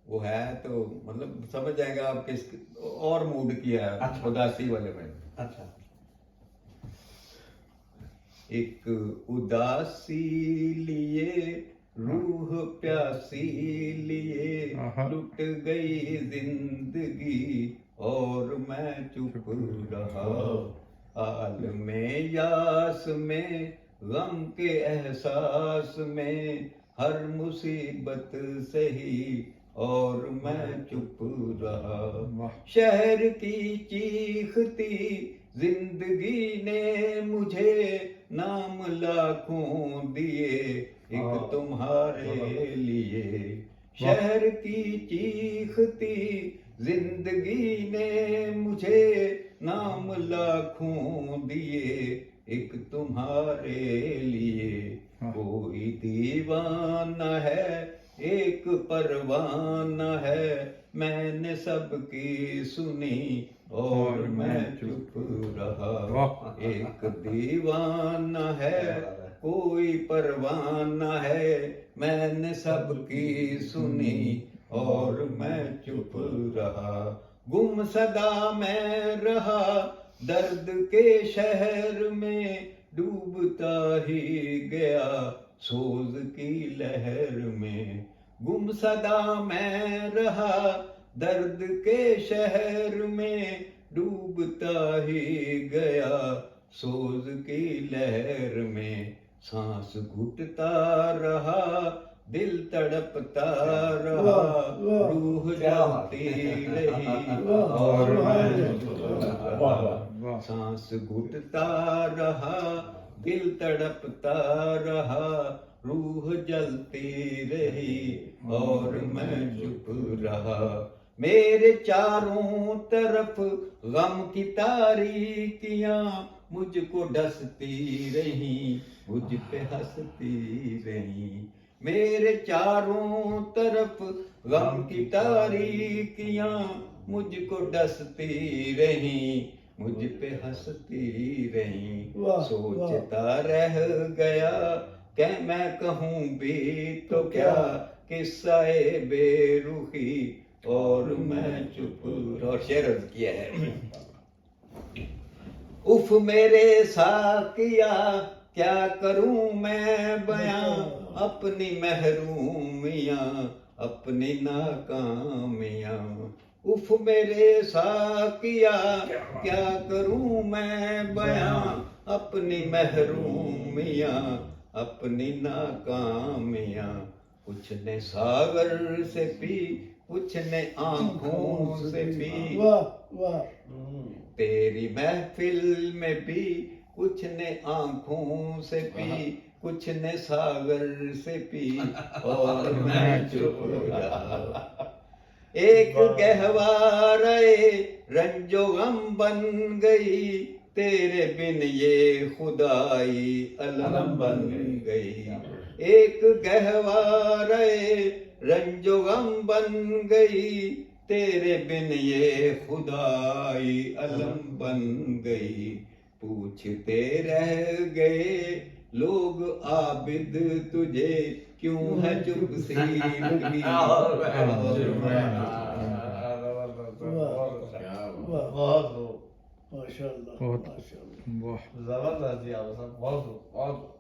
وہ ہے تو مطلب سمجھ جائے گا آپ کس اور موڈ کیا ہے اداسی والے میں. اچھا. ایک اداسی لیے روح پیاسی لیے لٹ گئی زندگی اور میں چپ رہا. عالم یاس میں غم کے احساس میں ہر مصیبت سہی اور میں چپ رہا. شہر کی چیختی زندگی نے مجھے نام لاکھوں دیے ایک تمہارے لیے. شہر کی چیختی زندگی نے مجھے نام لاکھوں دیے ایک تمہارے لیے. کوئی دیوانہ ہے ایک پروانہ ہے میں نے سب کی سنی اور میں چپ رہا. ایک دیوانہ ہے کوئی پروانہ ہے میں نے سب کی سنی اور میں چپ رہا. گم صدا میں رہا درد کے شہر میں ڈوبتا ہی گیا سوز کی لہر میں. گم صدا میں رہا درد کے شہر میں ڈوبتا ہی گیا سوز کی لہر میں. سانس گھٹتا رہا دل تڑپتا رہا روح جلتی رہی اور میں چپ رہا. سانس گھٹتا رہا دل تڑپتا رہا روح جلتی رہی اور میں چپ رہا. میرے چاروں طرف غم کی تاریکیاں مجھ کو ڈستی رہیں مجھ پہ ہنستی رہیں. میرے چاروں طرف غم کی تاریکیاں مجھ کو ڈستی رہیں مجھ پہ ہنستی رہیں. سوچتا رہ گیا کہ میں کہوں بھی تو کیا قصہ بے رخی اور میں چپ. اور شعر عرض کیا ہے. اف میرے ساقیا کیا کروں میں بیاں اپنی محرومیاں اپنی ناکامیاں. اف میرے ساقیا کیا کروں میں بیاں اپنی محرومیاں اپنی ناکامیاں. کچھ نے ساغر سے پی کچھ نے آنکھوں سے پی تیری محفل میں بھی کچھ نے آنکھوں سے پی کچھ نے ساغر سے پی اور میں چپ رہا. ایک گہوارے رنج و غم بن گئی تیرے بن یہ خدائی علم بن گئی. ایک گہوارے رنج و غم بن گئی تیرے بن یہ خدائی علم بن گئی. پوچھتے رہ گئے لوگ عابد تجھے کیوں ہے چپ سی لگی اور ماشاء اللہ. زبردست.